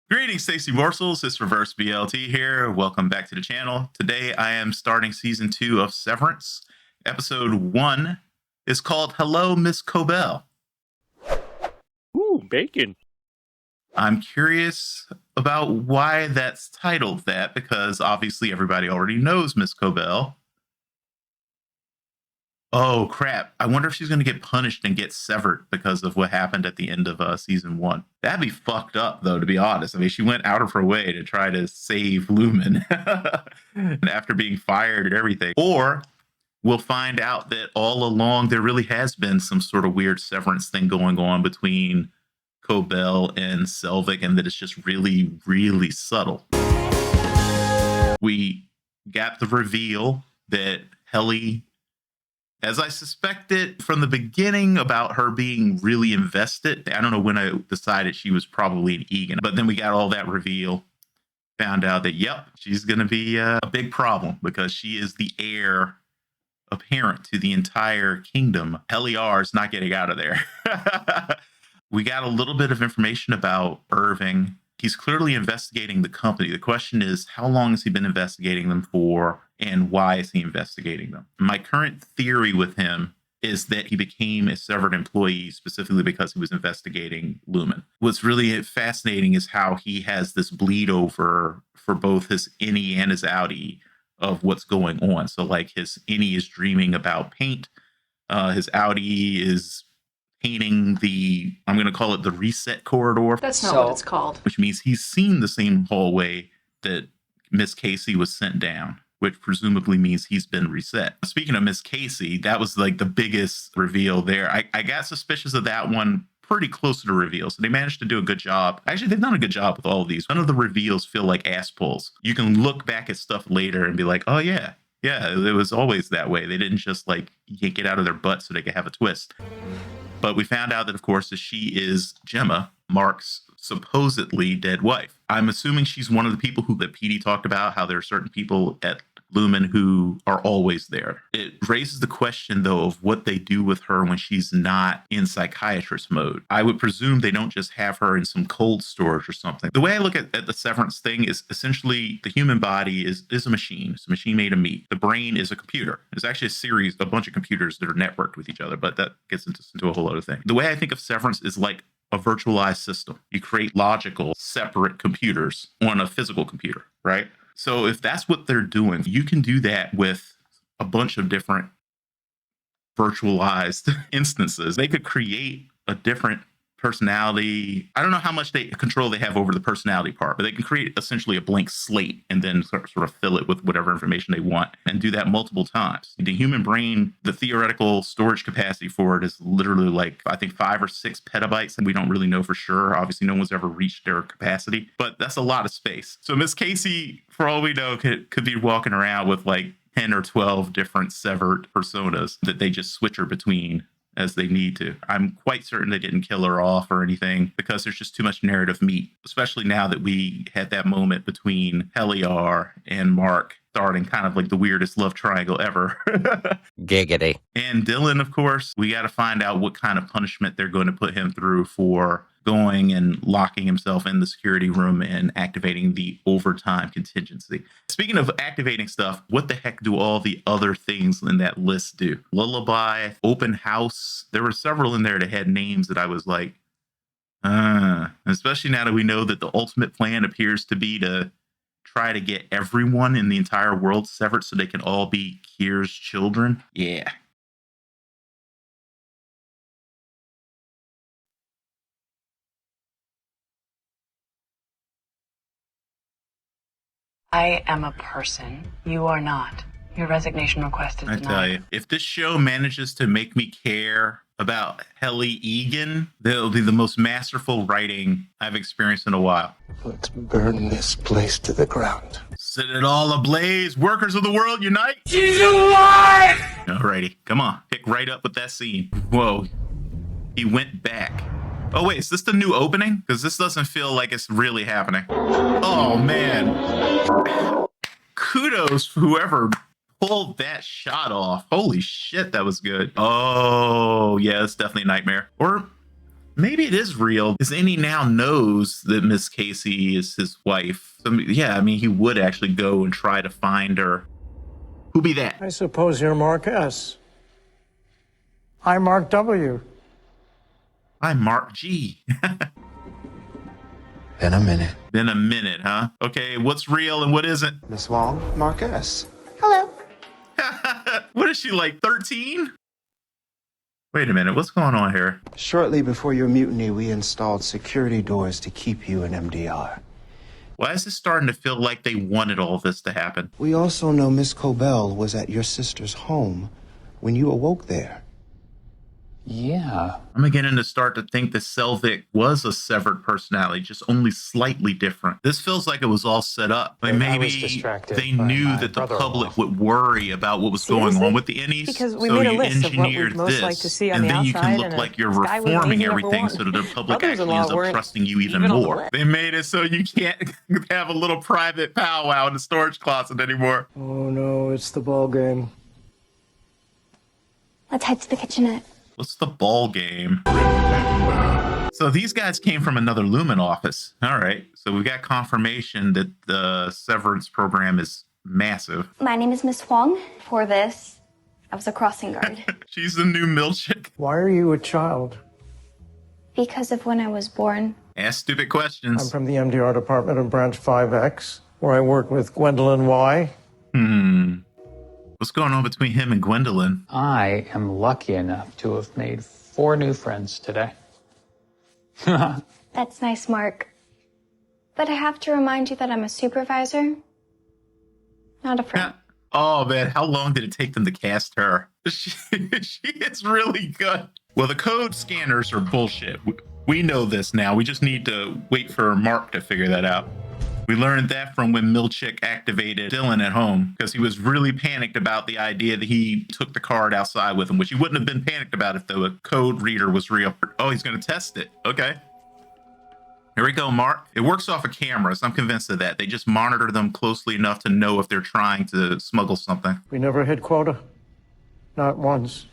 Greetings, Stacy Morsels. It's Reverse BLT here. Welcome back to the channel. Today I am starting season 2 of Severance. Episode 1 is called Hello, Miss Cobel. Ooh, bacon. I'm curious about why that's titled that, because obviously everybody already knows Miss Cobel. Oh, crap. I wonder if she's going to get punished and get severed because of what happened at the end of season 1. That'd be fucked up, though, to be honest. I mean, she went out of her way to try to save Lumen and after being fired and everything. Or we'll find out that all along there really has been some sort of weird severance thing going on between Cobel and Selvig, and that it's just really, really subtle. We got the reveal that Helly, as I suspected from the beginning, about her being really invested. I don't know when I decided she was probably an Egan, but then we got all that reveal. Found out that, yep, she's going to be a big problem because she is the heir apparent to the entire kingdom. Heliar is not getting out of there. We got a little bit of information about Irving. He's clearly investigating the company. The question is, how long has he been investigating them for, and why is he investigating them? My current theory with him is that he became a severed employee specifically because he was investigating Lumen. What's really fascinating is how he has this bleed over for both his innie and his outie of what's going on. So like his innie is dreaming about paint. His outie is painting the, I'm going to call it the reset corridor. That's not what it's called. Which means he's seen the same hallway that Miss Casey was sent down, which presumably means he's been reset. Speaking of Miss Casey, that was like the biggest reveal there. I got suspicious of that one pretty close to the reveal. So they managed to do a good job. Actually, they've done a good job with all of these. None of the reveals feel like ass pulls. You can look back at stuff later and be like, oh yeah, it was always that way. They didn't just like yank it out of their butt so they could have a twist. But we found out that, of course, that she is Gemma, Mark's supposedly dead wife. I'm assuming she's one of the people that Petey talked about, how there are certain people at Lumen who are always there. It raises the question, though, of what they do with her when she's not in psychiatrist mode. I would presume they don't just have her in some cold storage or something. The way I look at the Severance thing is essentially the human body is a machine. It's a machine made of meat. The brain is a computer. There's actually a bunch of computers that are networked with each other, but that gets into a whole other thing. The way I think of Severance is like a virtualized system. You create logical, separate computers on a physical computer, right? So if that's what they're doing, you can do that with a bunch of different virtualized instances. They could create a different personality. I don't know how much control they have over the personality part, but they can create essentially a blank slate and then sort of fill it with whatever information they want and do that multiple times. The human brain, the theoretical storage capacity for it is literally like, I think 5 or 6 petabytes, and we don't really know for sure. Obviously, no one's ever reached their capacity, but that's a lot of space. So Miss Casey, for all we know, could be walking around with like 10 or 12 different severed personas that they just switch her between as they need to. I'm quite certain they didn't kill her off or anything because there's just too much narrative meat, especially now that we had that moment between Heliar and Mark starting kind of like the weirdest love triangle ever. Giggity. And Dylan, of course, we got to find out what kind of punishment they're going to put him through for going and locking himself in the security room and activating the overtime contingency. Speaking of activating stuff, what the heck do all the other things in that list do? Lullaby, open house. There were several in there that had names that I was like, especially now that we know that the ultimate plan appears to be to try to get everyone in the entire world severed so they can all be Kier's children. Yeah. I am a person. You are not. Your resignation request is I denied. tell you, if this show manages to make me care about Helly Egan, that'll be the most masterful writing I've experienced in a while. Let's burn this place to the ground. Set it all ablaze. Workers of the world, unite. She's alive! Alrighty, come on. Pick right up with that scene. Whoa. He went back. Oh, wait, is this the new opening? Because this doesn't feel like it's really happening. Oh, man. Kudos for whoever pulled that shot off. Holy shit, that was good. Oh, yeah, it's definitely a nightmare. Or maybe it is real, because Innie now knows that Miss Casey is his wife. So, yeah, I mean, he would actually go and try to find her. Who be that? I suppose you're Mark S. I'm Mark W. I'm Mark G. Been a minute. Been a minute, huh? Okay, what's real and what isn't? Miss Wong, Mark S. Hello. What is she, like 13? Wait a minute, what's going on here? Shortly before your mutiny, we installed security doors to keep you in MDR. Why is it starting to feel like they wanted all this to happen? We also know Miss Cobel was at your sister's home when you awoke there. Yeah. I'm beginning to start to think that Selvig was a severed personality, just only slightly different. This feels like it was all set up. Like I maybe was distracted they by knew my that the brother-in-law. public would worry about what was Seriously? going on with the Innies. Because we so made a you list of what we'd engineered most this, like to see on and the then you can outside, look and like a you're guy with reforming name number everything one. so that the public actually Brothers-in-law ends up weren't trusting you even even on the more. list. They made it so you can't have a little private powwow in the storage closet anymore. Oh no, it's the ball game. Let's head to the kitchenette. What's the ball game? So these guys came from another Lumen office. All right. So we got confirmation that the Severance program is massive. My name is Miss Huang. For this, I was a crossing guard. She's the new milkshake. Why are you a child? Because of when I was born. Ask stupid I'm questions. from the MDR department of Branch 5X, where I work with Gwendolyn Y. What's going on between him and Gwendolyn? I am lucky enough to have made 4 new friends today. That's nice, Mark. But I have to remind you that I'm a supervisor, not a friend. Oh man, how long did it take them to cast her? She is really good. Well, the code scanners are bullshit. We know this now. We just need to wait for Mark to figure that out. We learned that from when Milchick activated Dylan at home, because he was really panicked about the idea that he took the card outside with him, which he wouldn't have been panicked about if the code reader was real. Oh, he's going to test it. Okay. Here we go, Mark. It works off of cameras. I'm convinced of that. They just monitor them closely enough to know if they're trying to smuggle something. We never hit quota. Not once.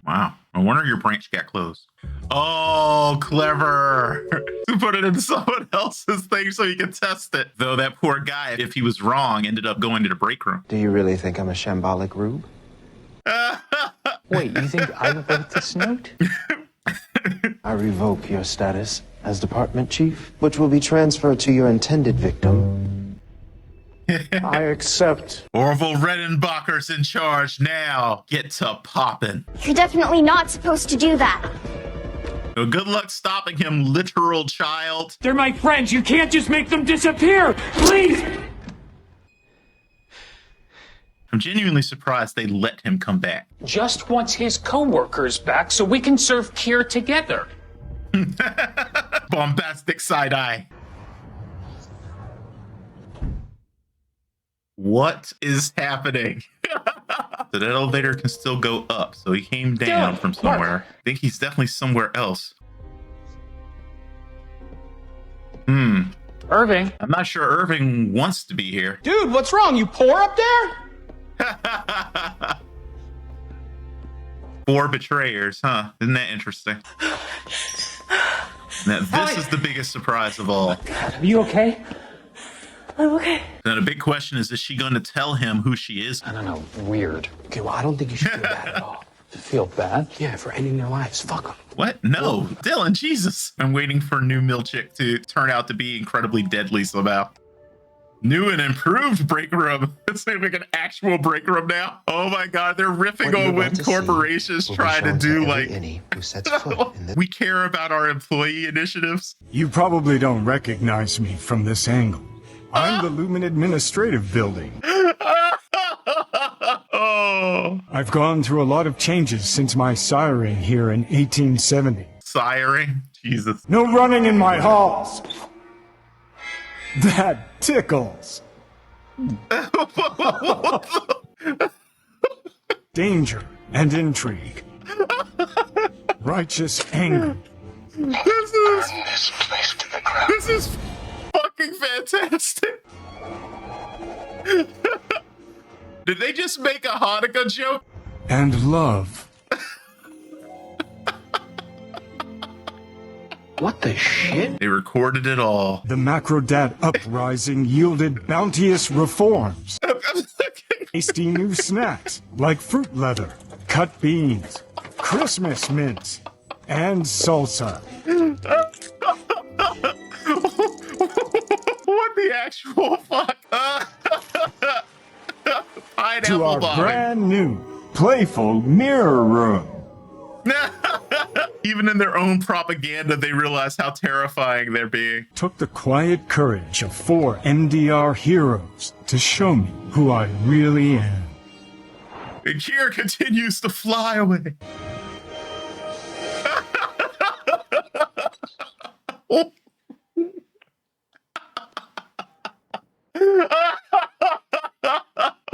Wow. No wonder your branch got closed. Oh, clever. To put it in someone else's thing so you can test it. Though that poor guy, if he was wrong, ended up going to the break room. Do you really think I'm a shambolic rube? Wait, you think I wrote this note? I revoke your status as department chief, which will be transferred to your intended victim. I accept. Orville Redenbacher's in charge now. Get to poppin'. You're definitely not supposed to do that. So good luck stopping him, literal child. They're my friends. You can't just make them disappear. Please. I'm genuinely surprised they let him come back. Just wants his co-workers back so we can serve Kier together. Bombastic side eye. What is happening? So that elevator can still go up. So he came down from somewhere. I think he's definitely somewhere else. Irving. I'm not sure Irving wants to be here. Dude, what's wrong? You poor up there? 4 betrayers, huh? Isn't that interesting? Now, this is the biggest surprise of all. Are you okay? I'm okay. Now, the big question is she going to tell him who she is? I don't know, weird. Okay, well, I don't think you should feel bad at all. Feel bad? Yeah, for ending their lives. Fuck them. What? No. Dylan, Jesus. I'm waiting for new Milchick to turn out to be incredibly deadly somehow. New and improved break room. It's like an actual break room now. Oh my God, they're riffing on when corporations try to do like, Who sets foot in the we care about our employee initiatives. You probably don't recognize me from this angle. I'm the Lumen Administrative Building. Oh, I've gone through a lot of changes since my siring here in 1870. siring. Jesus. No running in my halls. That tickles. Danger and intrigue. Righteous anger. This is fucking fantastic. Did they just make a Hanukkah joke? And love. What the shit? They recorded it all. The Macrodat uprising yielded bounteous reforms. Tasty new snacks like fruit leather, cut beans, Christmas mints, and salsa. What the actual fuck? Pineapple To our bombing. brand new, playful mirror room. Even in their own propaganda, they realize how terrifying they're being. Took the quiet courage of 4 MDR heroes to show me who I really am. And Kier continues to fly away.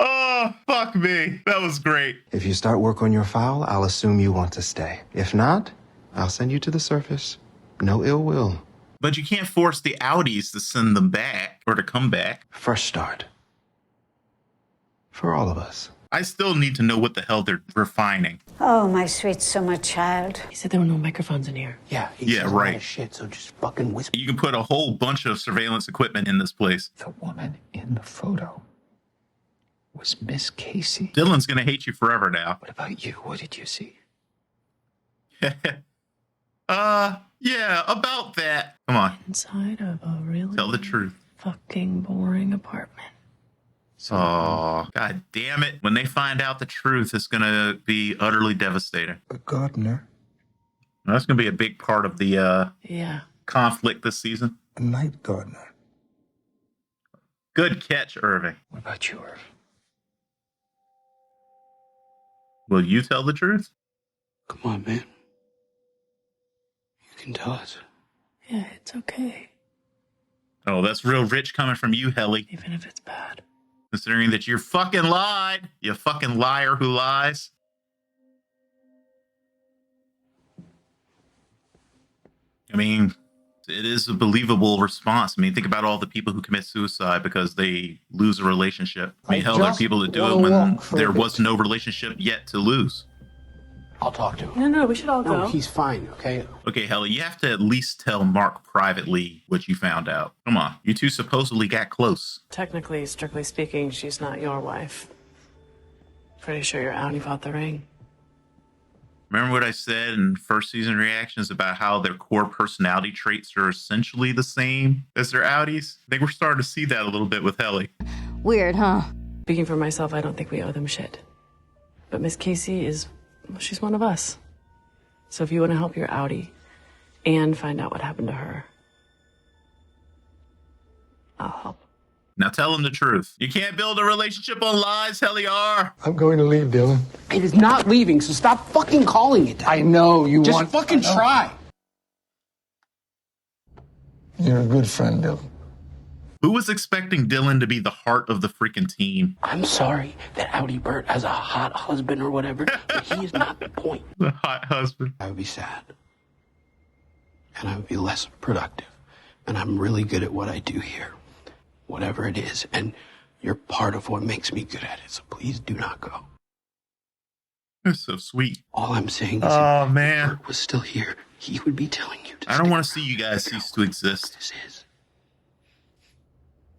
Oh, fuck me. That was great. If you start work on your file, I'll assume you want to stay. If not, I'll send you to the surface. No ill will. But you can't force the Audis to send them back or to come back. Fresh start. For all of us. I still need to know what the hell they're refining. Oh, my sweet summer child. He said there were no microphones in here. Yeah, Yeah, right. Shit, so just fucking whisper. You can put a whole bunch of surveillance equipment in this place. The woman in the photo was Miss Casey. Dylan's gonna hate you forever now. What about you? What did you see? Yeah, about that. Come on, Inside of a really tell the truth. fucking boring apartment. Oh, god damn it. When they find out the truth, it's gonna be utterly devastating. A gardener, That's gonna be a big part of the Yeah. conflict this season. a night gardener. Good catch, Irving. What about you, Irv? Will you tell the truth? Come on, man. You can tell us. Yeah, it's okay. Oh, that's real rich coming from you, Helly. Even if it's bad. Considering that you're fucking lied. You fucking liar who lies. I mean, it is a believable response. I mean, think about all the people who commit suicide because they lose a relationship. I mean, hell, there are people that do it when there was no relationship yet to lose. I'll talk to him. No, we should all No, go. he's fine, okay? Okay, Helly, you have to at least tell Mark privately what you found out. Come on. You two supposedly got close. Technically, strictly speaking, she's not your wife. Pretty sure your Audi bought the ring. Remember what I said in first season reactions about how their core personality traits are essentially the same as their Audis? I think we're starting to see that a little bit with Helly. Weird, huh? Speaking for myself, I don't think we owe them shit. But Miss Casey she's one of us. So if you want to help your Audi and find out what happened to her, I'll help. Now tell him the truth. You can't build a relationship on lies, Helly R. I'm going to leave, Dylan. It is not leaving, so stop fucking calling it that. I know you Just want... fucking try. You're a good friend, Dylan. Who was expecting Dylan to be the heart of the freaking team? I'm sorry that Audi Bert has a hot husband or whatever, but he is not the point. The hot husband. I would be sad. And I would be less productive. And I'm really good at what I do here. Whatever it is. And you're part of what makes me good at it. So please do not go. That's so sweet. All I'm saying is Oh, if man. Bert was still here, he would be telling you to I don't want stick to see you guys cease to exist. This is.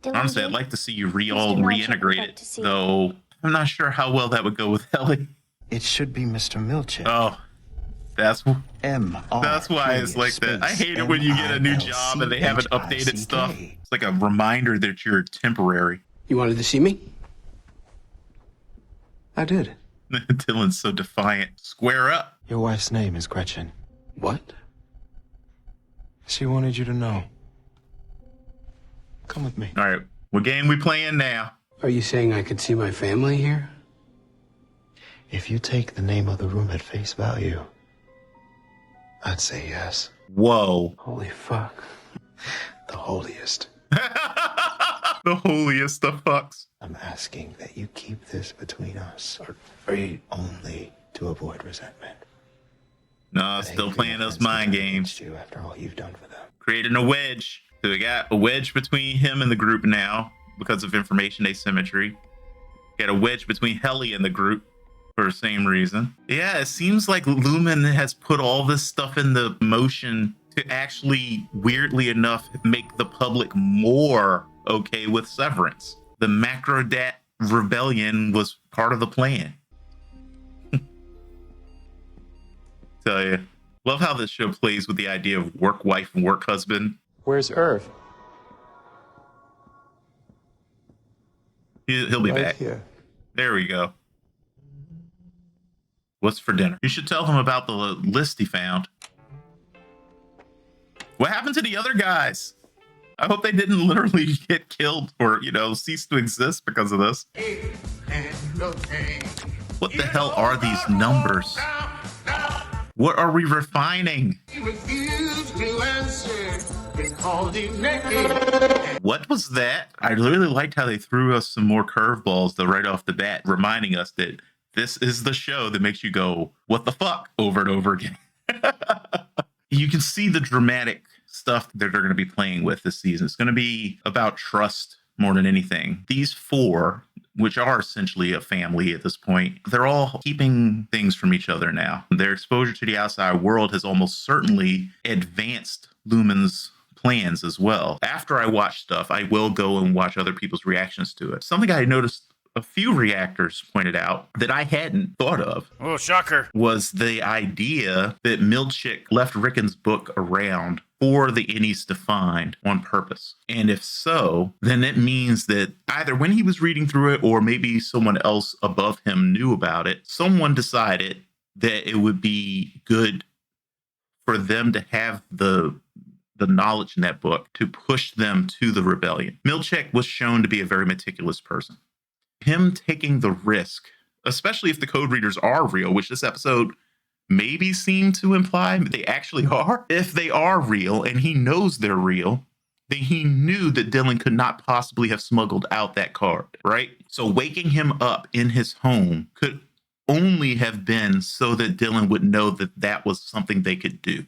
Honestly, I'd like to see you all reintegrated, though I'm not sure how well that would go with Helly. It should be Mr. Milchick. Oh, that's why M-R-K it's like that. I hate it when you get a new job and they haven't updated stuff. It's like a reminder that you're temporary. You wanted to see me? I did. Dylan's so defiant. Square up. Your wife's name is Gretchen. What? She wanted you to know. Come with me. All right, what game we playing now? Are you saying I could see my family here? If you take the name of the room at face value, I'd say yes. Whoa. Holy fuck. The holiest. The holiest of fucks. I'm asking that you keep this between us. Are you... Only to avoid resentment. No, still playing those mind games. You after all you've done for them. Creating a wedge. So we got a wedge between him and the group now because of information asymmetry. Got a wedge between Helly and the group for the same reason. Yeah, it seems like Lumen has put all this stuff in the motion to actually, weirdly enough, make the public more okay with Severance. The Macrodat rebellion was part of the plan. Tell you. Love how this show plays with the idea of work wife and work husband. Where's Irv? He'll be Right back. here. There we go. What's for dinner? You should tell him about the list he found. What happened to the other guys? I hope they didn't literally get killed or, cease to exist because of this. What the hell are these numbers? What are we refining? What was that? I really liked how they threw us some more curveballs though right off the bat, reminding us that this is the show that makes you go, what the fuck, over and over again. You can see the dramatic stuff that they're going to be playing with this season. It's going to be about trust more than anything. These four, which are essentially a family at this point, they're all keeping things from each other now. Their exposure to the outside world has almost certainly advanced Lumen's plans as well. After I watch stuff, I will go and watch other people's reactions to it. Something I noticed a few reactors pointed out that I hadn't thought of. Oh, shocker. Was the idea that Milchick left Rickon's book around for the Innies to find on purpose. And if so, then it means that either when he was reading through it or maybe someone else above him knew about it, someone decided that it would be good for them to have the knowledge in that book to push them to the rebellion. Milchick was shown to be a very meticulous person. Him taking the risk, especially if the code readers are real, which this episode maybe seemed to imply they actually are. If they are real and he knows they're real, then he knew that Dylan could not possibly have smuggled out that card, right? So waking him up in his home could only have been so that Dylan would know that that was something they could do.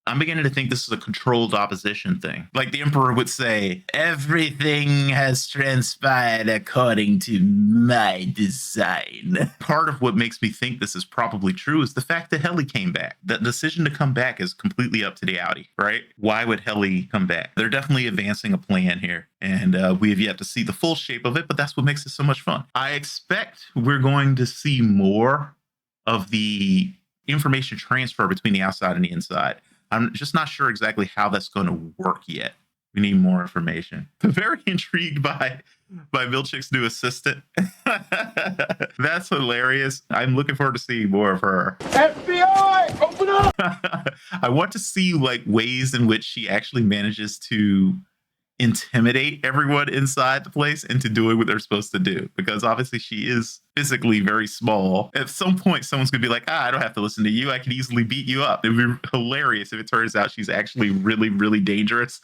I'm beginning to think this is a controlled opposition thing. Like the Emperor would say, everything has transpired according to my design. Part of what makes me think this is probably true is the fact that Helly came back. The decision to come back is completely up to the Audi, right? Why would Helly come back? They're definitely advancing a plan here. And we have yet to see the full shape of it, but that's what makes it so much fun. I expect we're going to see more of the information transfer between the outside and the inside. I'm just not sure exactly how that's going to work yet. We need more information. I'm very intrigued by Milchick's new assistant. That's hilarious. I'm looking forward to seeing more of her. FBI, open up! I want to see like ways in which she actually manages to intimidate everyone inside the place into doing what they're supposed to do, because obviously she is physically very small. At some point someone's gonna be like, I don't have to listen to you, I can easily beat you up. It'd be hilarious if it turns out she's actually really, really dangerous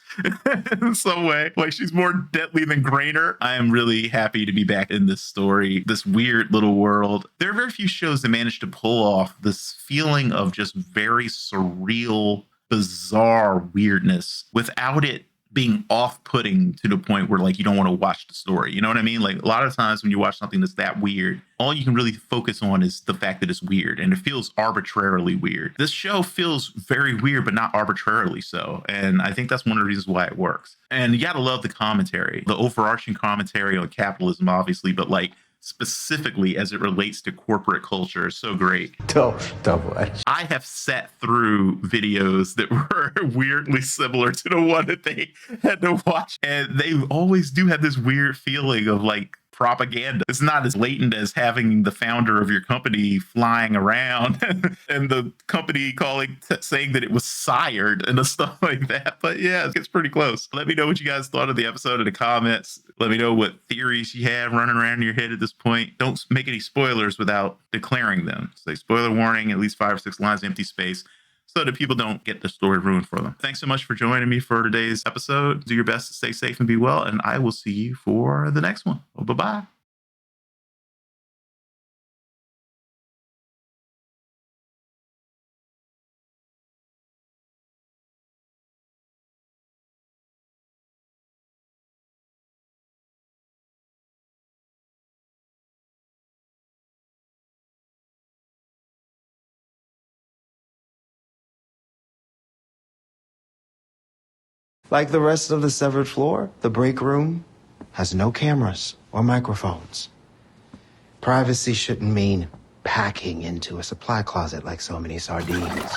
in some way, like she's more deadly than Grainer. I am really happy to be back in this story, this weird little world. There are very few shows that manage to pull off this feeling of just very surreal, bizarre weirdness without it being off-putting to the point where like you don't want to watch the story. You know what I mean? Like a lot of times when you watch something that's that weird, all you can really focus on is the fact that it's weird, and it feels arbitrarily weird. This show feels very weird, but not arbitrarily so. And I think that's one of the reasons why it works. And you gotta love the commentary, the overarching commentary on capitalism, obviously, but like specifically as it relates to corporate culture is so great. Double edge. I have sat through videos that were weirdly similar to the one that they had to watch, and they always do have this weird feeling of like propaganda. It's not as latent as having the founder of your company flying around and the company saying that it was sired and stuff like that. But yeah, it's pretty close. Let me know what you guys thought of the episode in the comments. Let me know what theories you have running around in your head at this point. Don't make any spoilers without declaring them. Say spoiler warning, at least 5 or 6 lines of empty space, so that people don't get the story ruined for them. Thanks so much for joining me for today's episode. Do your best to stay safe and be well, and I will see you for the next one. Well, bye-bye. Like the rest of the severed floor, the break room has no cameras or microphones. Privacy shouldn't mean packing into a supply closet like so many sardines.